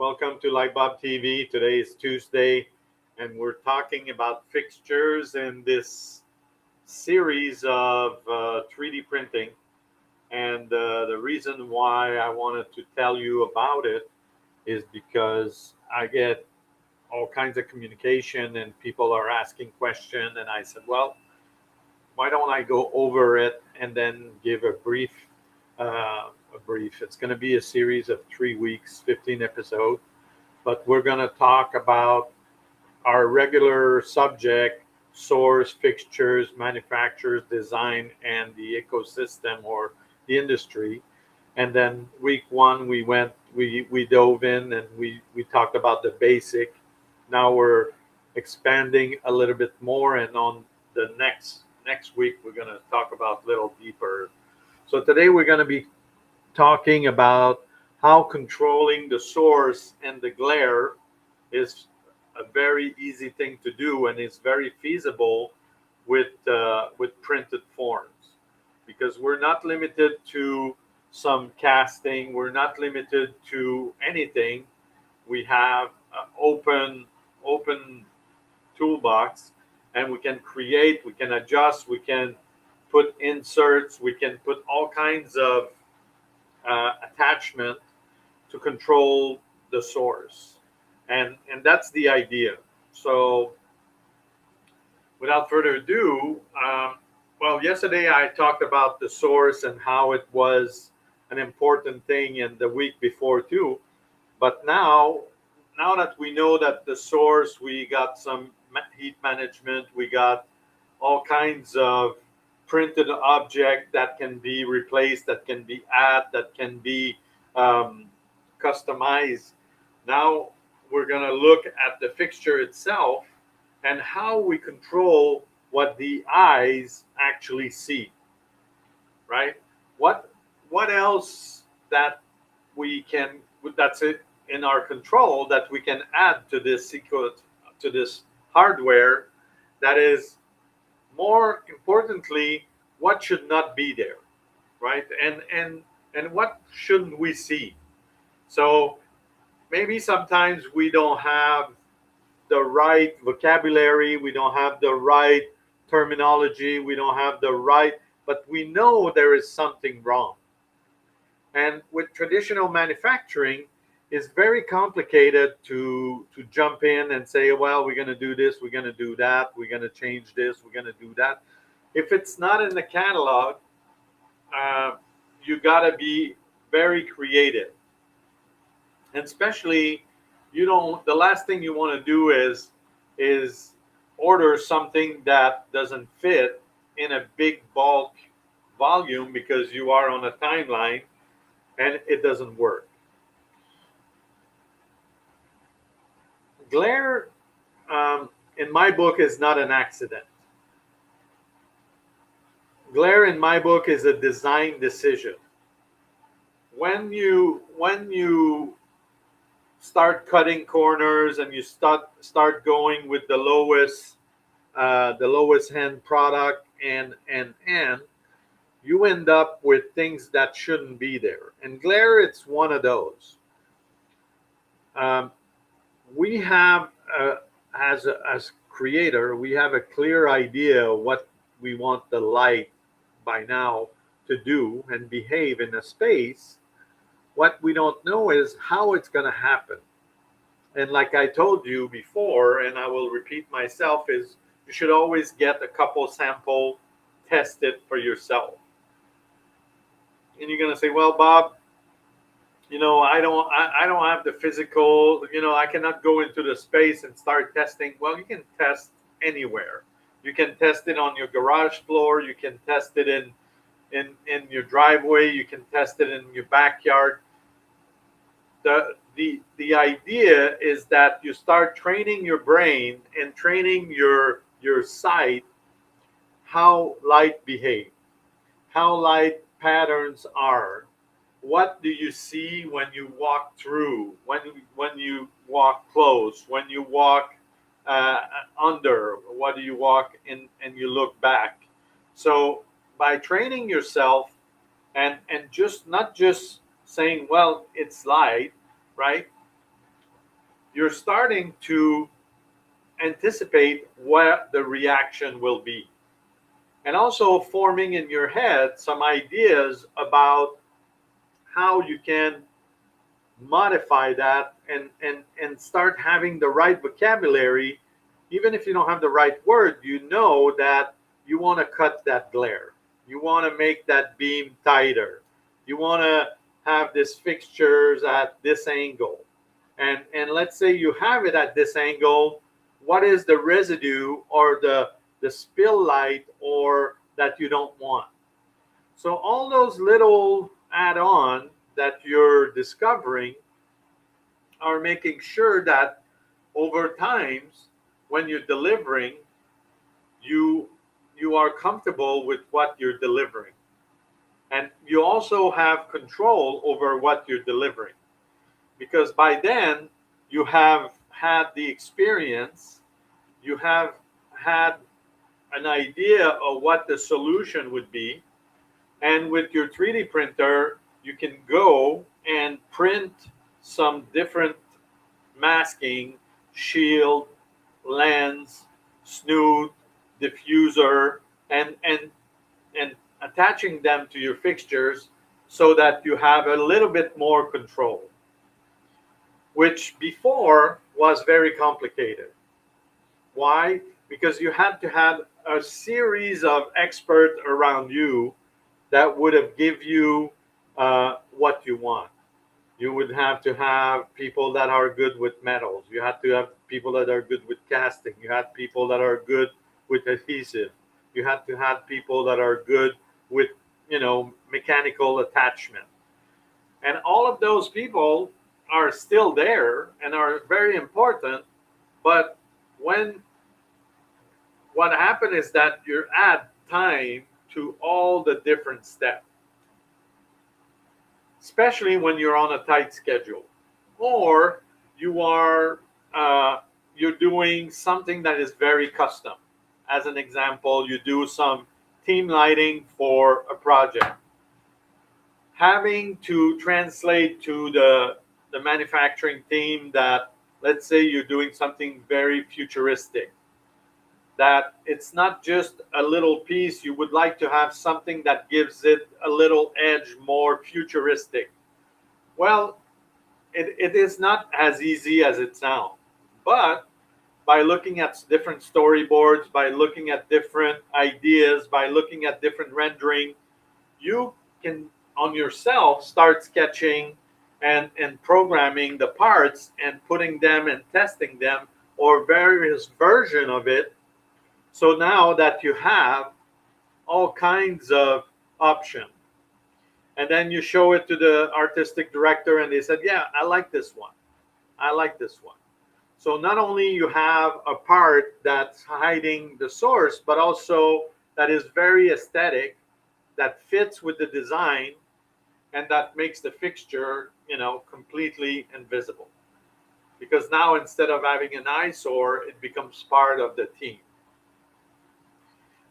Welcome to LIGHTBOB TV. Today is Tuesday, and we're talking about fixtures in this series of 3D printing. And the reason why I wanted to tell you about it is because I get all kinds of communication, and people are asking questions. And I said, well, why don't I go over it and then give a brief? It's going to be a series of 3 weeks, 15 episodes, but we're going to talk about our regular subject: source, fixtures, manufacturers, design, and the ecosystem or the industry. And then week one, we dove in and we talked about the basic. Now we're expanding a little bit more, and on the next week we're going to talk about a little deeper. So today we're going to be talking about how controlling the source and the glare is a very easy thing to do, and it's very feasible with printed forms, because we're not limited to some casting. We're not limited to anything. We have an open toolbox, and we can create, we can adjust, we can put inserts, we can put all kinds of attachment to control the source, and that's the idea. So without further ado, well, yesterday I talked about the source and how it was an important thing, and the week before too. But now that we know that the source, we got some heat management, we got all kinds of printed object that can be replaced, that can be added, that can be um, customized. Now we're going to look at the fixture itself and how we control what the eyes actually see, right? What what else that we can that's it in our control that we can add to this to this hardware, that is, more importantly, what should not be there, right? And what shouldn't we see? So maybe sometimes we don't have the right vocabulary, we don't have the right terminology, we don't have the right, but we know there is something wrong. And with traditional manufacturing, it's very complicated to jump in and say, well, we're going to do this, we're going to do that, we're going to change this, we're going to do that. If it's not in the catalog, uh, you got to be very creative. And especially, you don't. The last thing you want to do is order something that doesn't fit in a big bulk volume because you are on a timeline and it doesn't work. Glare, in my book, is not an accident. Glare in my book is a design decision. When you start cutting corners and you start going with the lowest end product, and you end up with things that shouldn't be there. And glare, it's one of those. Um, we have as creator, we have a clear idea of what we want the light by now to do and behave in a space. What we don't know is how it's going to happen. And like I told you before, and I will repeat myself, is you should always get a couple sample, test it for yourself. And you're going to say, well, Bob, I don't have the physical, I cannot go into the space and start testing. Well, you can test anywhere. You can test it on your garage floor, you can test it in your driveway, you can test it in your backyard. The idea is that you start training your brain and training your sight, how light behave, how light patterns are. What do you see when you walk through, when you walk close, when you walk uh, under, what do you walk in and you look back? So by training yourself, and just not just saying, well, it's light, right? you're starting to anticipate what the reaction will be. And also forming in your head some ideas about how you can modify that and start having the right vocabulary. Even if you don't have the right word, you know that you want to cut that glare. You want to make that beam tighter. You want to have this fixtures at this angle. And let's say you have it at this angle, what is the residue or the spill light or that you don't want? So all those little add-on that you're discovering are making sure that over times when you're delivering, you you are comfortable with what you're delivering. And you also have control over what you're delivering. Because by then you have had the experience, you have had an idea of what the solution would be. And with your 3D printer, you can go and print some different masking, shield, lens, snoot, diffuser, and attaching them to your fixtures so that you have a little bit more control, which before was very complicated. Why? Because you had to have a series of experts around you that would have give you what you want. You would have to have people that are good with metals. You have to have people that are good with casting. You have people that are good with adhesive. You have to have people that are good with, mechanical attachment. And all of those people are still there and are very important. But when what happened is that you add time to all the different steps, especially when you're on a tight schedule, or you're doing something that is very custom. As an example, you do some team lighting for a project. Having to translate to the manufacturing team that, let's say you're doing something very futuristic, that it's not just a little piece, you would like to have something that gives it a little edge, more futuristic. Well, it is not as easy as it sounds. But by looking at different storyboards, by looking at different ideas, by looking at different rendering, you can on yourself start sketching and programming the parts and putting them and testing them or various version of it. So now that you have all kinds of options, and then you show it to the artistic director and they said, yeah, I like this one. I like this one. So not only you have a part that's hiding the source, but also that is very aesthetic, that fits with the design, and that makes the fixture, completely invisible. Because now instead of having an eyesore, it becomes part of the team.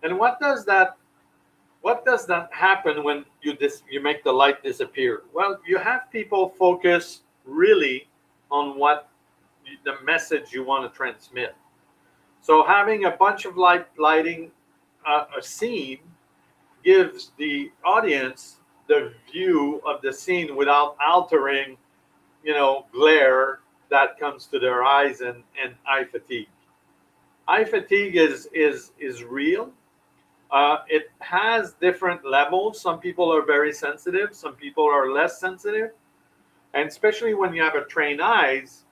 And what does that happen when you make the light disappear? Well, you have people focus really on what the message you want to transmit. So having a bunch of lighting a scene gives the audience the view of the scene without altering, glare that comes to their eyes and eye fatigue. Eye fatigue is real. It has different levels. Some people are very sensitive. Some people are less sensitive. And especially when you have a trained eyes,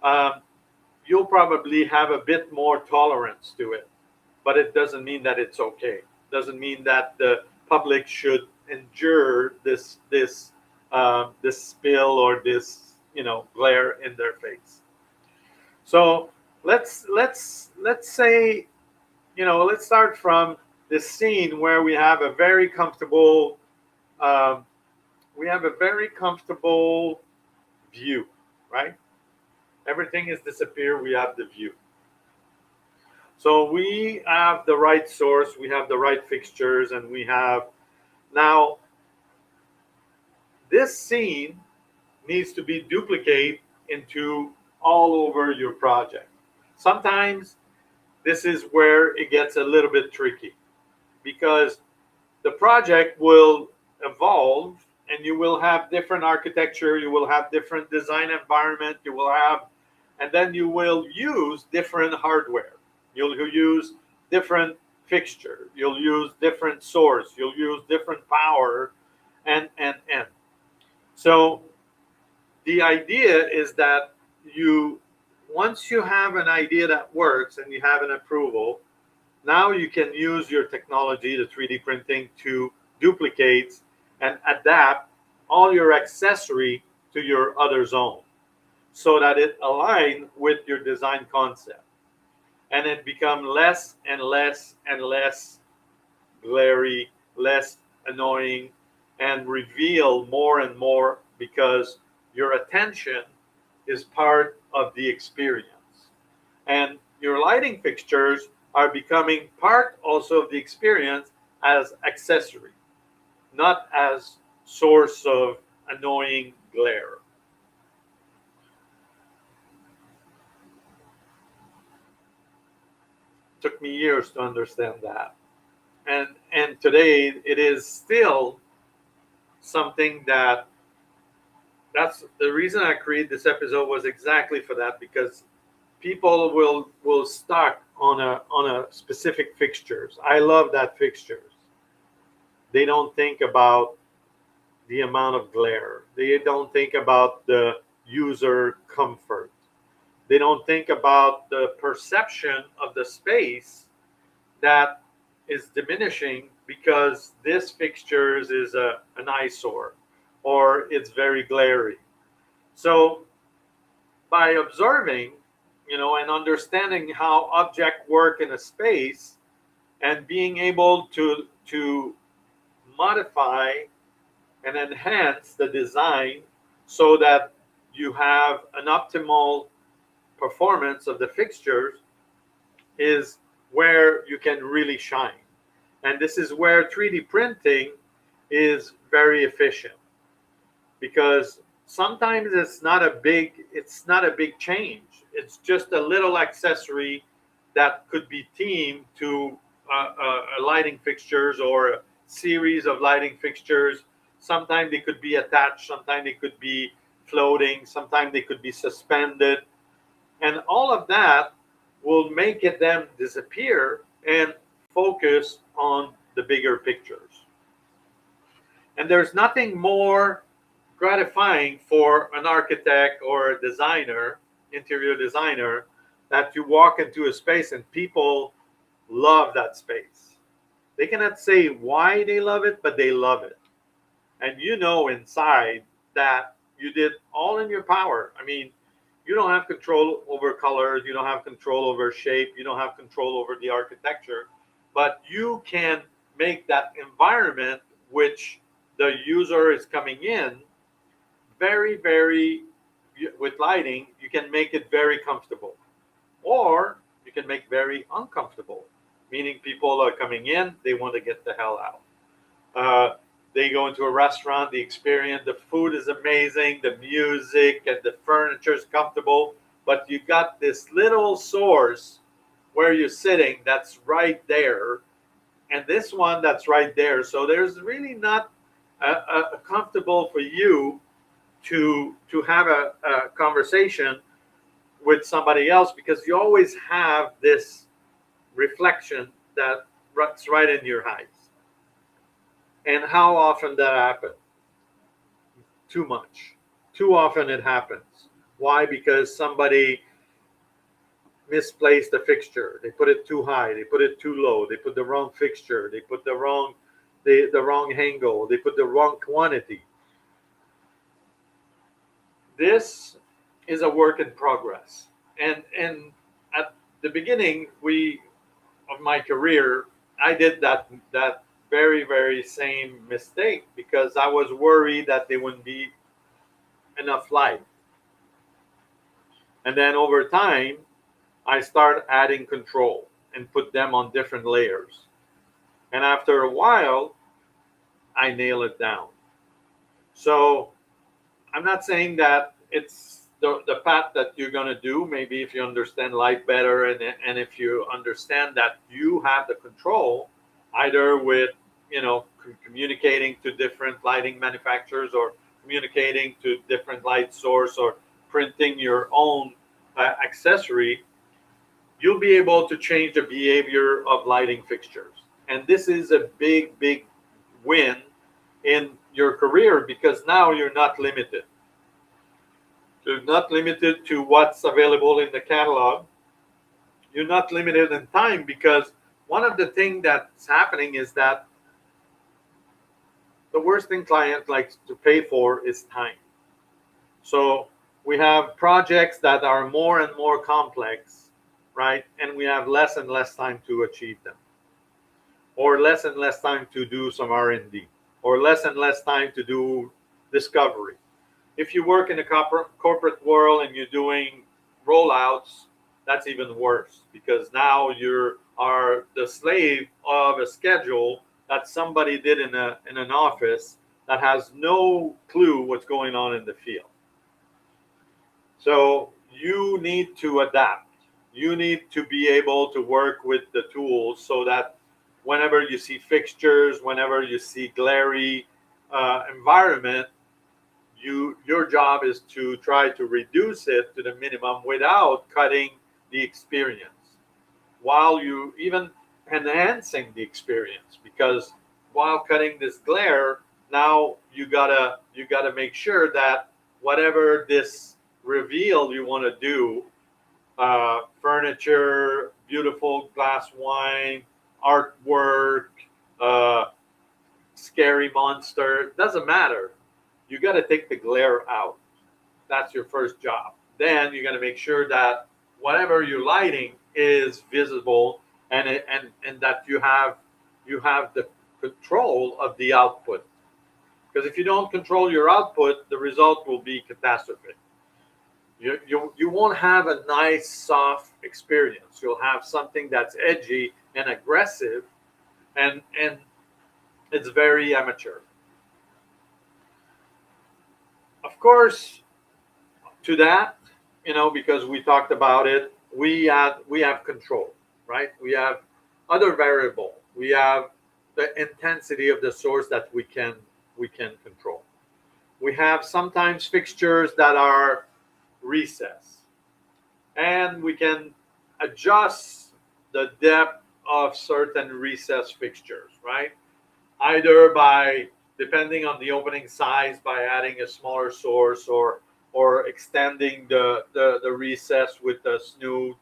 um, you'll probably have a bit more tolerance to it. But it doesn't mean that it's okay. It doesn't mean that the public should endure this spill or this glare in their face. So let's say let's start from this scene where we have a very comfortable um, view, right? Everything is disappear. We have the view. So we have the right source, we have the right fixtures, and we have now this scene needs to be duplicated into all over your project. Sometimes this is where it gets a little bit tricky because the project will evolve and you will have different architecture, you will have different design environment, you will have, and then you will use different hardware. You'll use different fixture, you'll use different source, you'll use different power, and. So the idea is that you, once you have an idea that works and you have an approval, now you can use your technology, the 3D printing, to duplicate and adapt all your accessory to your other zone so that it align with your design concept. And it become less and less and less glary, less annoying, and reveal more and more because your attention is part of the experience. And your lighting fixtures are becoming part also of the experience as accessory, not as source of annoying glare. Took me years to understand that. And today it is still something that, that's the reason I created this episode, was exactly for that, because people will stuck on a specific fixtures. I love that fixtures. They don't think about the amount of glare. They don't think about the user comfort. They don't think about the perception of the space that is diminishing because this fixtures is an eyesore or it's very glary. So by observing, and understanding how objects work in a space and being able to modify and enhance the design so that you have an optimal performance of the fixtures is where you can really shine. And this is where 3D printing is very efficient, because sometimes it's not a big change. It's just a little accessory that could be themed to a lighting fixtures or a series of lighting fixtures. Sometimes they could be attached, sometimes they could be floating, sometimes they could be suspended, and all of that will make it them disappear and focus on the bigger pictures. And there's nothing more gratifying for an architect or a designer, interior designer, that you walk into a space and people love that space. They cannot say why they love it, but they love it. And inside that you did all in your power. I mean, you don't have control over colors, you don't have control over shape, you don't have control over the architecture, but you can make that environment which the user is coming in very, very, with lighting, you can make it very comfortable. Or you can make very uncomfortable, meaning people are coming in, they want to get the hell out. They go into a restaurant, the experience, the food is amazing, the music and the furniture is comfortable, but you got this little source where you're sitting that's right there, and this one that's right there. So there's really not a comfortable for you to have a conversation with somebody else, because you always have this reflection that's right in your eyes. And how often that happens? Too much. Too often it happens. Why? Because somebody misplaced the fixture. They put it too high. They put it too low. They put the wrong fixture. They put the wrong angle. They put the wrong quantity. This is a work in progress. And at the beginning of my career, I did that very, very same mistake, because I was worried that there wouldn't be enough light. And then over time, I start adding control and put them on different layers. And after a while, I nail it down. So I'm not saying that it's the path that you're going to do, maybe if you understand light better, and if you understand that you have the control, either with communicating to different lighting manufacturers, or communicating to different light source, or printing your own accessory, you'll be able to change the behavior of lighting fixtures. And this is a big win in your career, because now you're not limited. You're not limited to what's available in the catalog. You're not limited in time, because one of the things that's happening is that the worst thing client likes to pay for is time. So we have projects that are more and more complex, right? And we have less and less time to achieve them, or less and less time to do some R&D, or less and less time to do discovery. If you work in the corporate world and you're doing rollouts, that's even worse, because now you are the slave of a schedule that somebody did in an office that has no clue what's going on in the field. So you need to adapt. You need to be able to work with the tools, so that whenever you see fixtures, whenever you see glary environment, your job is to try to reduce it to the minimum without cutting the experience, while you even enhancing the experience. Because while cutting this glare, now you gotta make sure that whatever this reveal you want to do, furniture, beautiful glass wine, artwork, scary monster, doesn't matter. You got to take the glare out. That's your first job. Then you got to make sure that whatever you're lighting is visible, and that you have the control of the output. Because if you don't control your output, the result will be catastrophic. You won't have a nice soft experience. You'll have something that's edgy and aggressive, and it's very amateur. Of course, to that, because we talked about it, we have control, right? We have other variable. We have the intensity of the source that we can control. We have sometimes fixtures that are recessed, and we can adjust the depth of certain recessed fixtures, right? Either by, depending on the opening size, by adding a smaller source, or extending the recess with the snoot.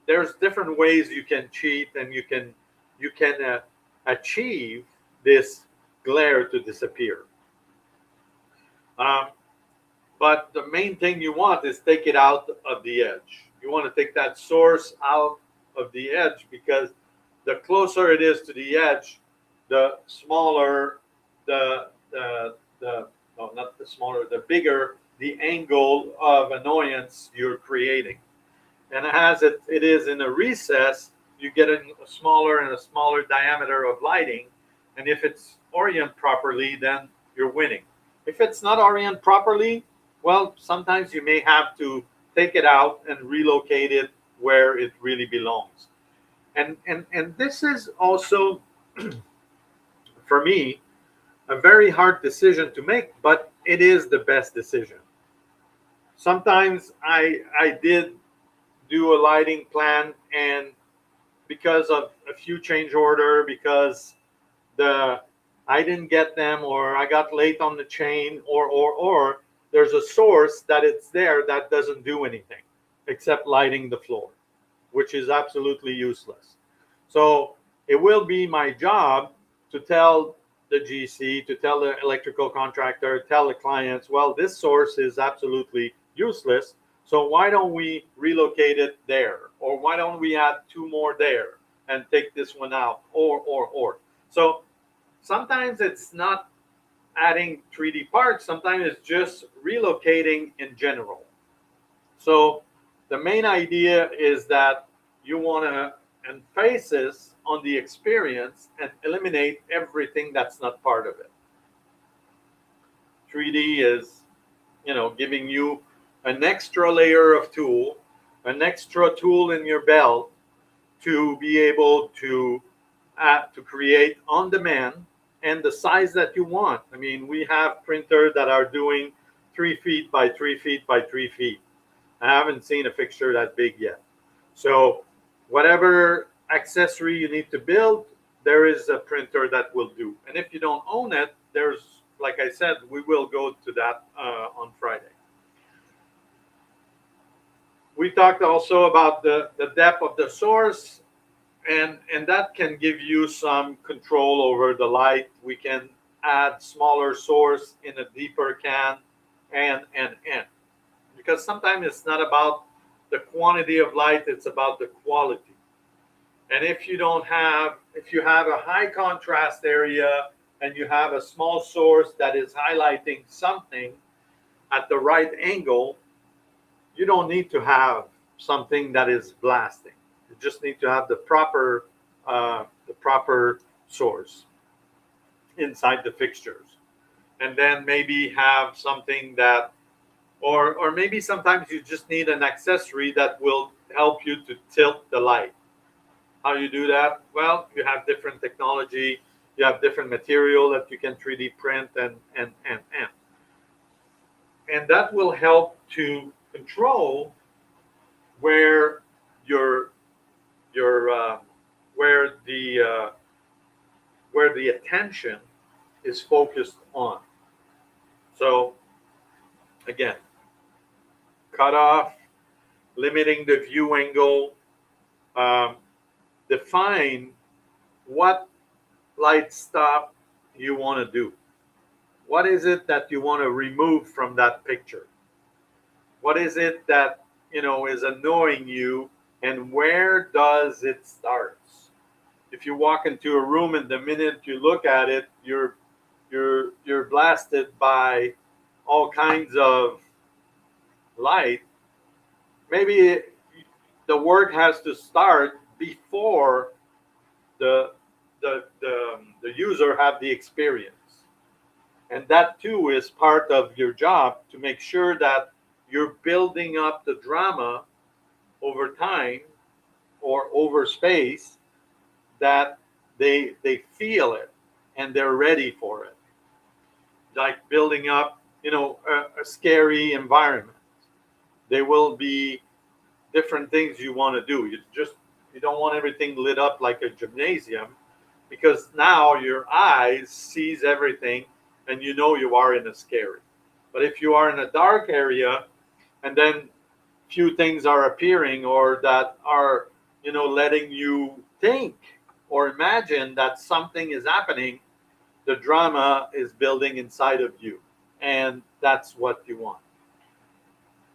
There's different ways you can cheat, and you can achieve this glare to disappear. But the main thing you want is take it out of the edge. You want to take that source out of the edge, because the closer it is to the edge, the smaller not the smaller, the bigger the angle of annoyance you're creating. And as it is in a recess, you get a smaller and a smaller diameter of lighting. And if it's oriented properly, then you're winning. If it's not oriented properly, well, sometimes you may have to take it out and relocate it where it really belongs. And this is also, for me, a very hard decision to make, but it is the best decision. Sometimes I did do a lighting plan, and because of a few change order, because I didn't get them, or I got late on the chain, or there's a source that it's there that doesn't do anything except lighting the floor, which is absolutely useless. So it will be my job to tell the GC, to tell the electrical contractor, tell the clients, well, this source is absolutely useless, so why don't we relocate it there? Or why don't we add two more there and take this one out? Or. So sometimes it's not adding 3D parts, sometimes it's just relocating in general. So the main idea is that you want to emphasis on the experience and eliminate everything that's not part of it. 3D is, giving you an extra layer of tool, an extra tool in your belt to be able to create on demand and the size that you want. I mean, we have printers that are doing 3 feet by 3 feet by 3 feet. I haven't seen a fixture that big yet. So whatever accessory you need to build, there is a printer that will do. And if you don't own it, there's, like I said, we will go to that on Friday. We talked also about the depth of the source, and that can give you some control over the light. We can add smaller source in a deeper can, and because sometimes it's not about the quantity of light, it's about the quality. And if you have a high contrast area and you have a small source that is highlighting something at the right angle, you don't need to have something that is blasting. You just need to have the proper source inside the fixtures, and then maybe have something that, or maybe sometimes you just need an accessory that will help you to tilt the light. How you do that? Well, you have different technology, you have different material that you can 3D print, and that will help to control where where the attention is focused on. So again, cut off, limiting the view angle, define what light stop you want to do. What is it that you want to remove from that picture? What is it that is annoying you, and where does it start? If you walk into a room and the minute you look at it, you're blasted by all kinds of light. Maybe the work has to start before the user have the experience, and that too is part of your job, to make sure that you're building up the drama over time or over space, that they feel it and they're ready for it. Like building up, a scary environment. There will be different things you want to do. You don't want everything lit up like a gymnasium, because now your eyes sees everything and you are in a scary. But if you are in a dark area and then few things are appearing, or that are letting you think or imagine that something is happening, the drama is building inside of you, and that's what you want.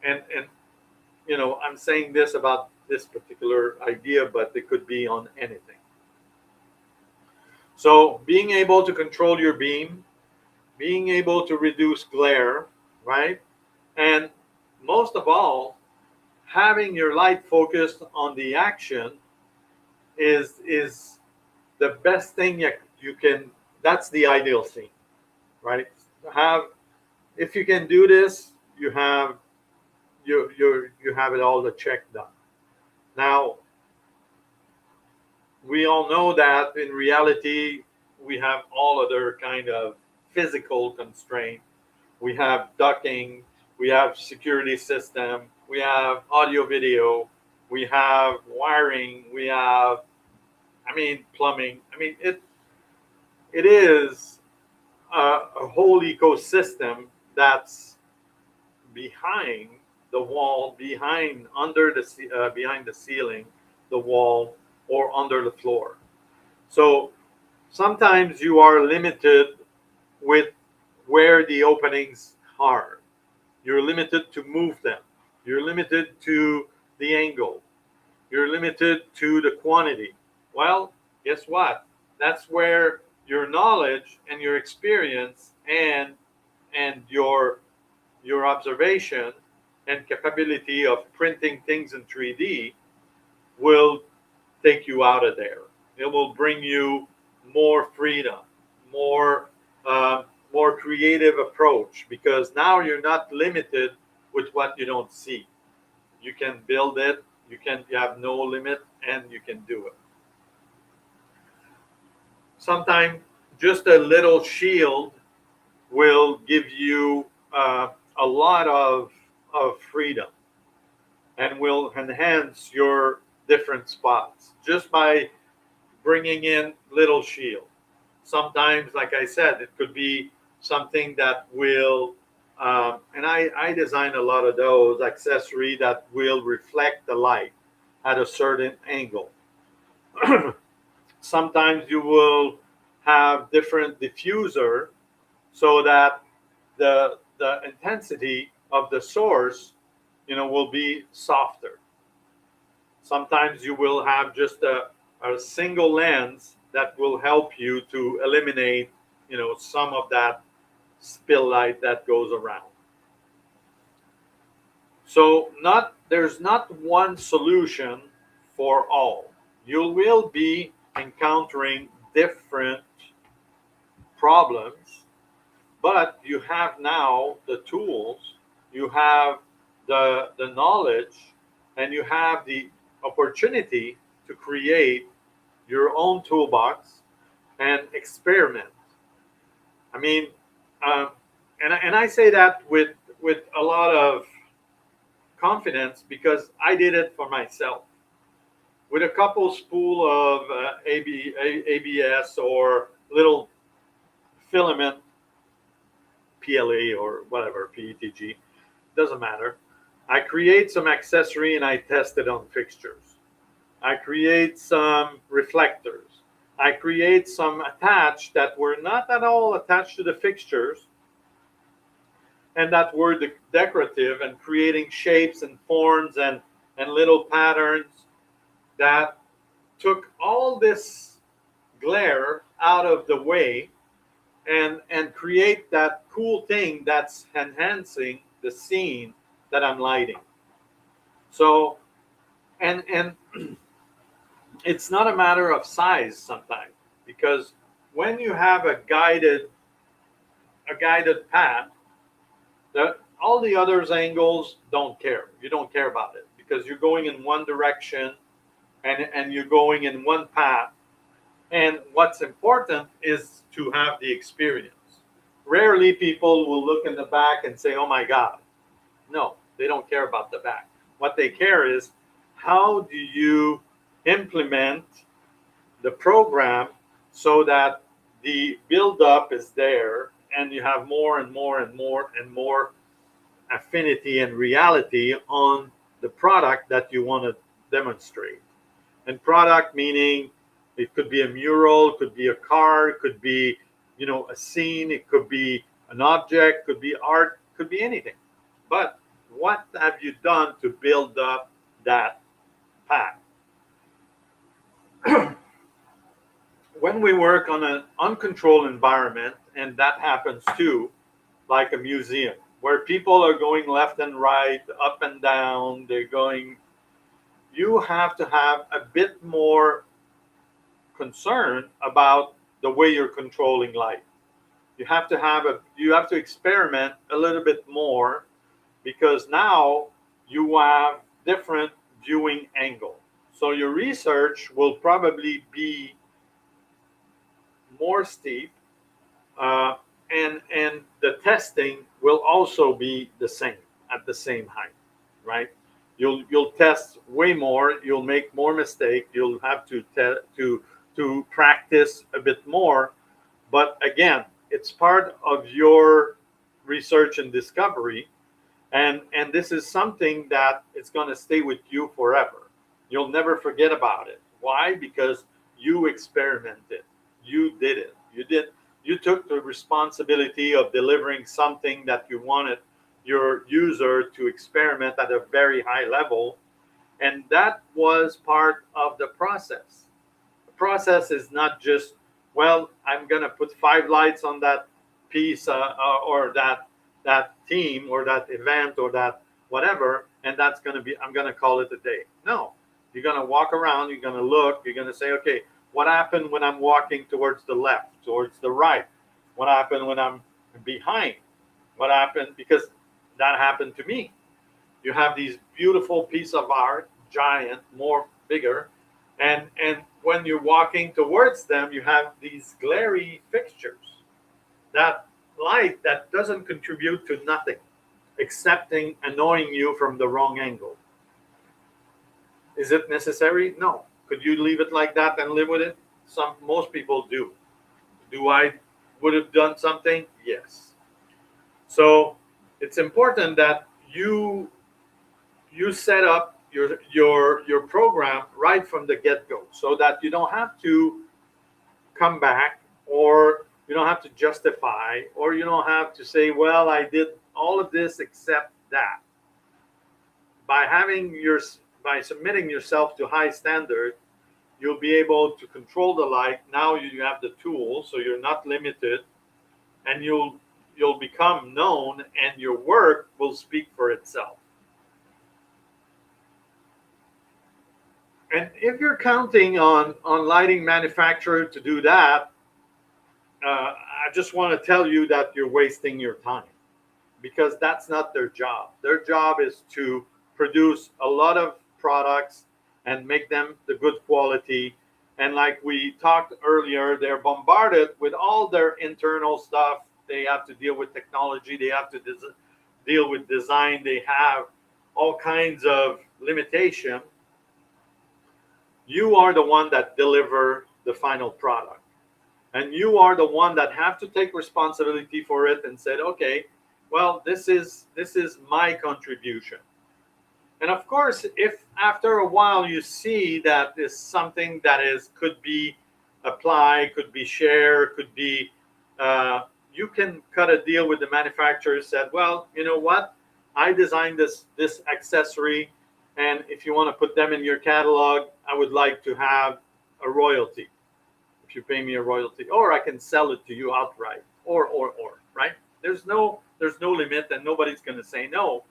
And I'm saying this about this particular idea, but it could be on anything. So being able to control your beam, being able to reduce glare, right? And most of all, having your light focused on the action is the best thing you can. That's the ideal scene, right? If you can do this, you have it all the check done. Now, we all know that in reality we have all other kind of physical constraint. We have ducting, we have security system, we have audio video, we have wiring, we have plumbing. It is a whole ecosystem that's behind the wall, behind the ceiling, the wall, or under the floor. So sometimes you are limited with where the openings are. You're limited to move them. You're limited to the angle. You're limited to the quantity. Well, guess what? That's where your knowledge and your experience and your observation and capability of printing things in 3D will take you out of there. It will bring you more freedom, more creative approach, because now you're not limited with what you don't see. You can build it. You have no limit, and you can do it. Sometimes just a little shield will give you a lot of freedom and will enhance your different spots just by bringing in little shield. Sometimes, like I said, it could be something that will, and I design a lot of those accessory that will reflect the light at a certain angle. Sometimes you will have different diffuser so that the intensity of the source, will be softer. Sometimes you will have just a single lens that will help you to eliminate, some of that spill light that goes around. So there's not one solution for all. You will be encountering different problems, but you have now the tools, you have the knowledge, and you have the opportunity to create your own toolbox and experiment. I mean, um, and I say that with a lot of confidence because I did it for myself with a couple spool of ABS or little filament PLA or whatever PETG, doesn't matter. I create some accessory and I test it on fixtures. I create some reflectors. I create some attached that were not at all attached to the fixtures and that were decorative and creating shapes and forms and little patterns that took all this glare out of the way and create that cool thing that's enhancing the scene that I'm lighting. So, and it's not a matter of size sometimes because when you have a guided path, all the others angles don't care. You don't care about it because you're going in one direction and you're going in one path. And what's important is to have the experience. Rarely people will look in the back and say, "Oh my God." No, they don't care about the back. What they care is how do you implement the program so that the build-up is there and you have more and more and more and more affinity and reality on the product that you want to demonstrate. And product meaning it could be a mural, could be a car, could be, a scene, it could be an object, could be art, could be anything. But what have you done to build up that path? When we work on an uncontrolled environment, and that happens too, like a museum, where people are going left and right, up and down, you have to have a bit more concern about the way you're controlling light. You have to experiment a little bit more because now you have different viewing angle. So your research will probably be more steep, and the testing will also be the same at the same height, right? You'll test way more. You'll make more mistakes. You'll have to practice a bit more. But again, it's part of your research and discovery, and this is something that it's going to stay with you forever. You'll never forget about it. Why? Because you experimented. You did it. You took the responsibility of delivering something that you wanted your user to experiment at a very high level, and that was part of the process. The process is not just, well, I'm going to put 5 lights on that piece or that theme or that event or that whatever, and I'm going to call it a day. No, you're going to walk around, you're going to look, you're going to say, okay, what happened when I'm walking towards the left, towards the right? What happened when I'm behind? What happened? Because that happened to me. You have these beautiful piece of art, giant, more bigger, and when you're walking towards them, you have these glary fixtures. That light that doesn't contribute to nothing, excepting annoying you from the wrong angle. Is it necessary? No. Could you leave it like that and live with it? Most people do. Do I would have done something? Yes. So it's important that you set up your program right from the get-go so that you don't have to come back, or you don't have to justify, or you don't have to say, well, I did all of this except that. By having your by submitting yourself to high standard, you'll be able to control the light. Now you have the tools, so you're not limited, and you'll become known, and your work will speak for itself. And if you're counting on lighting manufacturer to do that, I just want to tell you that you're wasting your time, because that's not their job. Their job is to produce a lot of products and make them the good quality. And like we talked earlier, they're bombarded with all their internal stuff. They have to deal with technology. They have to deal with design. They have all kinds of limitation. You are the one that deliver the final product. And you are the one that have to take responsibility for it and said, okay, well, this is my contribution. And of course, if after a while you see that is something that could be applied, could be shared, could be, you can cut a deal with the manufacturer. Said, well, you know what? I designed this accessory, and if you want to put them in your catalog, I would like to have a royalty. If you pay me a royalty, or I can sell it to you outright, or right? There's no limit, and nobody's going to say no,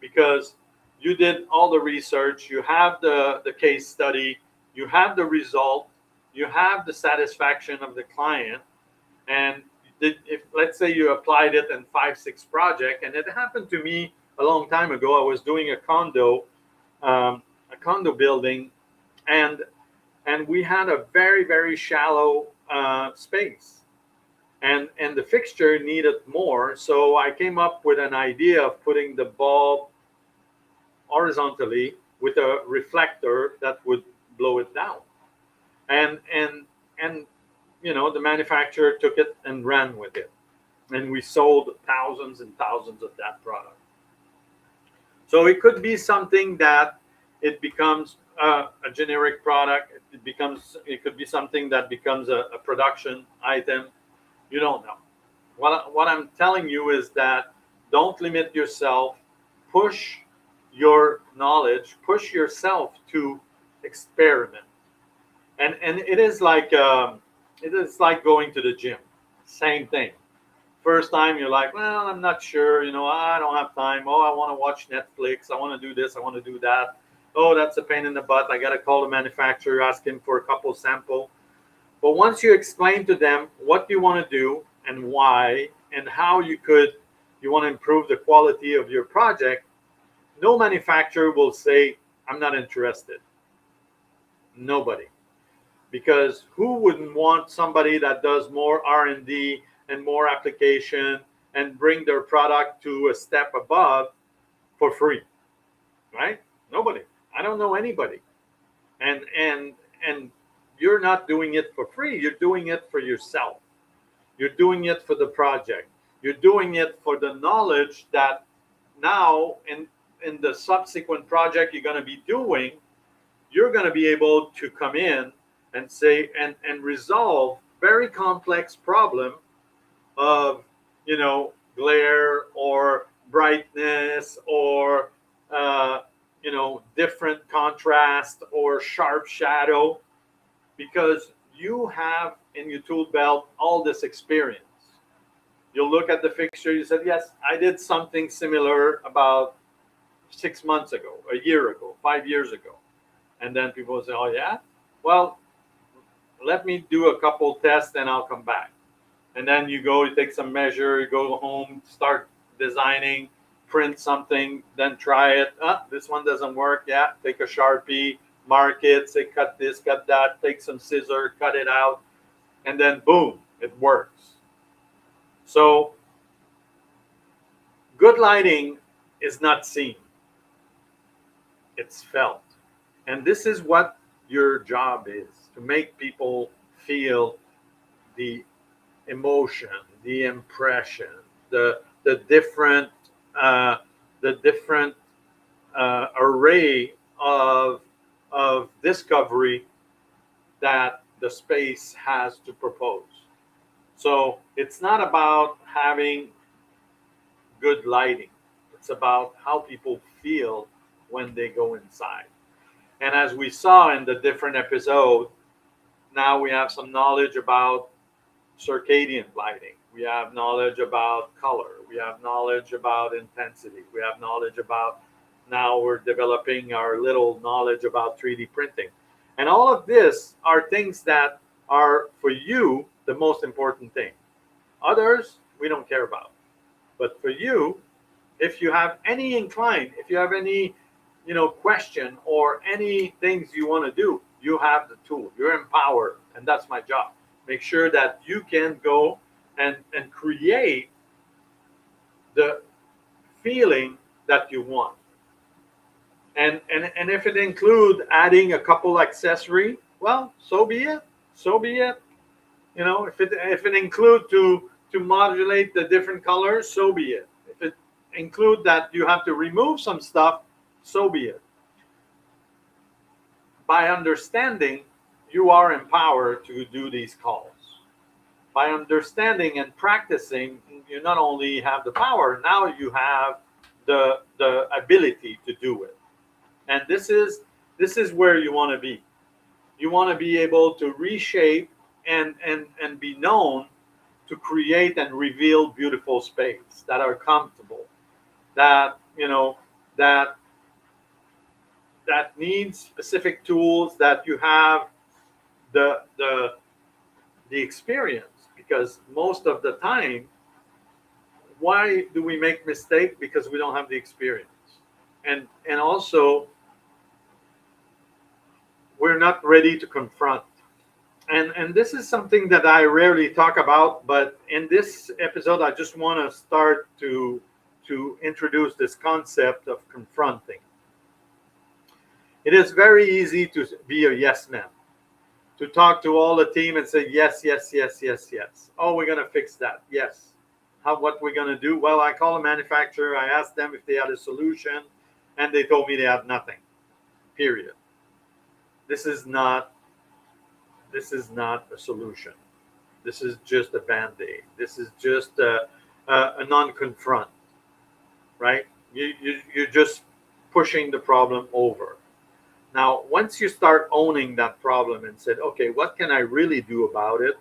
because you did all the research, you have the case study, you have the result, you have the satisfaction of the client. And if let's say you applied it in 5-6 projects, and it happened to me a long time ago. I was doing a condo building, and we had a very, very shallow space, and the fixture needed more. So I came up with an idea of putting the bulb horizontally with a reflector that would blow it down, and the manufacturer took it and ran with it, and we sold thousands and thousands of that product. So it could be something that it becomes a generic product. It could be something that becomes a production item. You don't know. What I'm telling you is that don't limit yourself. Push your knowledge. Push yourself to experiment. And it is like going to the gym. Same thing. First time you're like, well, I'm not sure. I don't have time. Oh, I want to watch Netflix. I want to do this. I want to do that. Oh, that's a pain in the butt. I got to call the manufacturer, ask him for a couple sample. But once you explain to them what you want to do and why and how you want to improve the quality of your project, no manufacturer will say, I'm not interested. Nobody. Because who wouldn't want somebody that does more R&D and more application and bring their product to a step above for free, right? Nobody. I don't know anybody. And you're not doing it for free. You're doing it for yourself. You're doing it for the project. You're doing it for the knowledge that now in the subsequent project you're going to be doing, you're going to be able to come in and say and resolve very complex problem of glare or brightness or different contrast or sharp shadow, because you have in your tool belt all this experience. You'll look at the fixture, you said, yes, I did something similar about 6 months ago, a year ago, 5 years ago. And then people will say, oh yeah, well, let me do a couple tests and I'll come back. And then you take some measure, you go home, start designing, print something, then try it. This one doesn't work. Yeah, take a Sharpie, mark it, say cut this, cut that, take some scissor, cut it out, and then boom, it works. So good lighting is not seen, it's felt. And this is what your job is, to make people feel the emotion, the impression, the different uh, array of discovery that the space has to propose. So it's not about having good lighting. It's about how people feel when they go inside. And as we saw in the different episode, now we have some knowledge about circadian lighting. We have knowledge about color. We have knowledge about intensity. We have knowledge about, now we're developing our little knowledge about 3D printing. And all of this are things that are, for you, the most important thing. Others, we don't care about. But for you, if you have any incline, if you have any, question or any things you want to do, you have the tool. You're empowered, and that's my job. Make sure that you can go and create the feeling that you want. And if it include adding a couple accessory, well, so be it. So be it. If it include to modulate the different colors, so be it. If it include that you have to remove some stuff, so be it. By understanding, you are empowered to do these calls. By understanding and practicing, you not only have the power, now you have the ability to do it. And this is where you want to be. You want to be able to reshape and be known to create and reveal beautiful space that are comfortable, that that needs specific tools, that you have the experience. Because most of the time, why do we make mistakes? Because we don't have the experience, and also we're not ready to confront. And this is something that I rarely talk about, but in this episode, I just want to start to introduce this concept of confronting. It is very easy to be a yes man, to talk to all the team and say yes, yes, yes, yes, yes. Oh, we're gonna fix that. Yes. What we're gonna do? Well, I call a manufacturer. I asked them if they had a solution, and they told me they had nothing. Period. This is not a solution. This is just a band-aid. This is just a non-confront, right? You're just pushing the problem over. Now, once you start owning that problem and said, okay, what can I really do about it?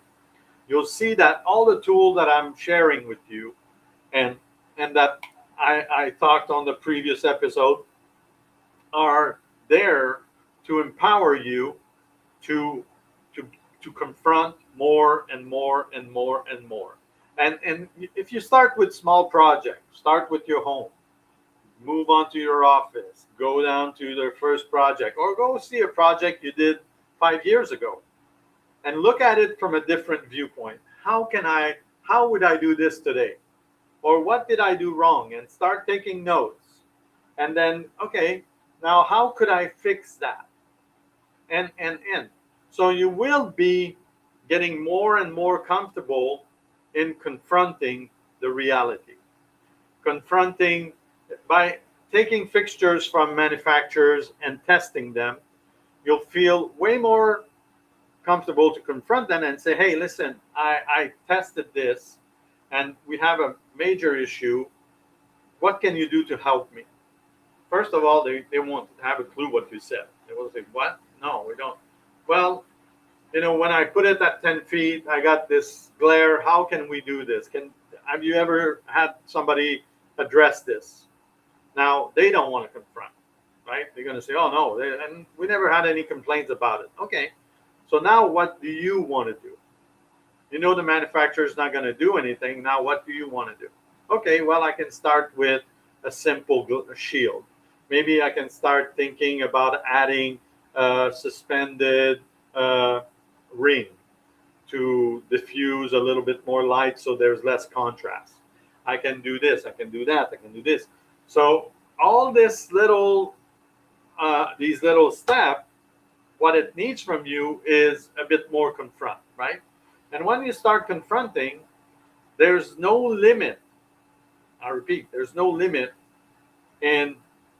You'll see that all the tools that I'm sharing with you and that I talked on the previous episode are there to empower you to confront more and more and more and more. And if you start with small projects, start with your home, move on to your office, go down to the first project, or go see a project you did 5 years ago and look at it from a different viewpoint. How would I do this today? Or what did I do wrong? And start taking notes. And then, okay, now how could I fix that? And. So you will be getting more and more comfortable in confronting the reality. Confronting by taking fixtures from manufacturers and testing them, you'll feel way more comfortable to confront them and say, hey, listen, I tested this and we have a major issue. What can you do to help me? First of all, they won't have a clue what you said. They will say, what? No, we don't. Well, when I put it at 10 feet, I got this glare. How can we do this? Have you ever had somebody address this? Now, they don't want to confront, right? They're going to say, oh, no, and we never had any complaints about it. Okay, so now what do you want to do? The manufacturer is not going to do anything. Now, what do you want to do? Okay, well, I can start with a simple shield. Maybe I can start thinking about adding a suspended ring to diffuse a little bit more light so there's less contrast. I can do this, I can do that, I can do this. So all this little these little steps, what it needs from you is a bit more confront, right? And when you start confronting, there's no limit. I repeat, there's no limit in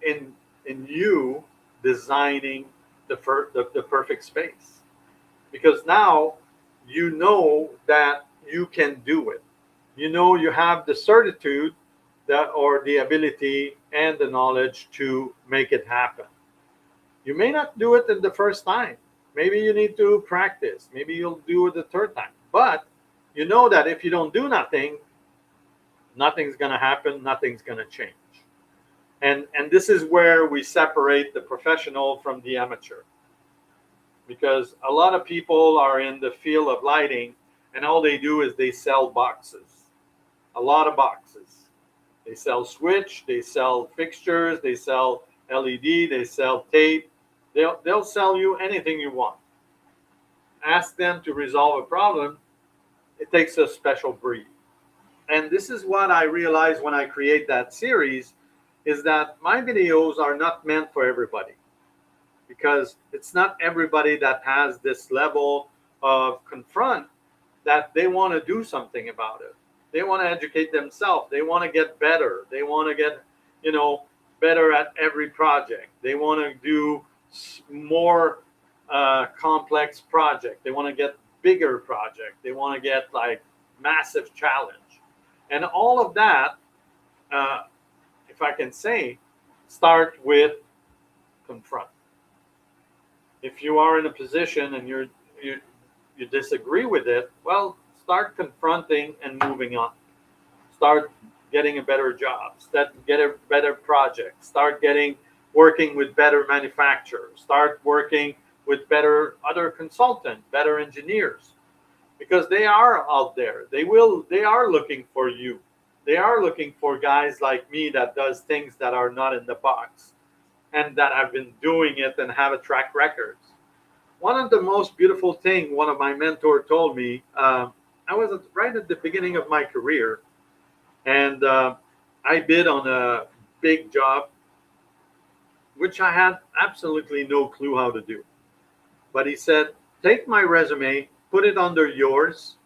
in in you designing the perfect space, because now you know that you can do it. You know you have the certitude that or the ability and the knowledge to make it happen. You may not do it in the first time. Maybe you need to practice. Maybe you'll do it the third time. But you know that if you don't do nothing, nothing's going to happen, nothing's going to change. And this is where we separate the professional from the amateur. Because a lot of people are in the field of lighting and all they do is they sell boxes. A lot of boxes. They sell switch, they sell fixtures, they sell LED, they sell tape. They'll sell you anything you want. Ask them to resolve a problem, it takes a special breed. And this is what I realized when I create that series, is that my videos are not meant for everybody, because it's not everybody that has this level of confront that they want to do something about it. They want to educate themselves. They want to get better. They want to get, better at every project. They want to do more complex project. They want to get bigger project. They want to get like massive challenge. And all of that, if I can say, start with confront. If you are in a position and you disagree with it, well, start confronting and moving on. Start getting a better job. Start get a better project. Start working with better manufacturers. Start working with better other consultants, better engineers, because they are out there. They are looking for you. They are looking for guys like me that does things that are not in the box and that have been doing it and have a track record. One of the most beautiful thing one of my mentors told me, I was right at the beginning of my career, and I bid on a big job, which I had absolutely no clue how to do. But he said, take my resume, put it under yours,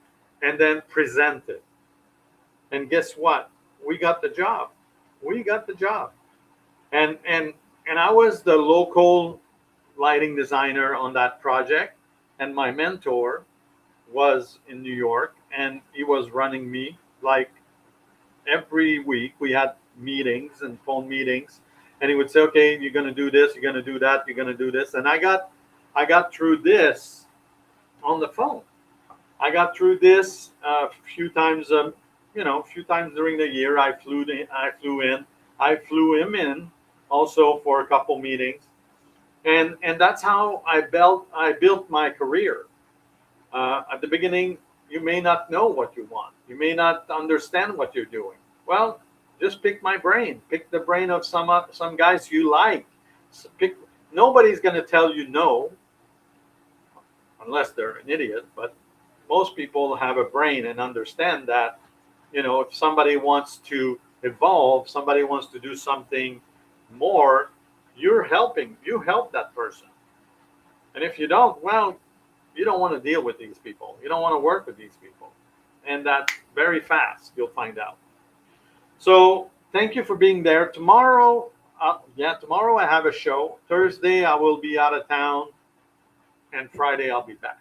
and then present it. And guess what? We got the job. We got the job. And I was the local lighting designer on that project, and my mentor was in New York, and he was running me like every week. We had meetings and phone meetings, and he would say, okay, you're going to do this, you're going to do that, you're going to do this. And I got through this on the phone. I got through this a few times, a few times during the year. I flew him in also for a couple meetings. And that's how I built my career. At the beginning, you may not know what you want. You may not understand what you're doing. Well, just pick my brain. Pick the brain of some guys you like. Nobody's going to tell you no, unless they're an idiot. But most people have a brain and understand that, if somebody wants to evolve, somebody wants to do something more, you help that person. And if you don't, well, you don't want to deal with these people. You don't want to work with these people. And that's very fast, you'll find out. So thank you for being there. Tomorrow I have a show. Thursday I will be out of town, and Friday I'll be back.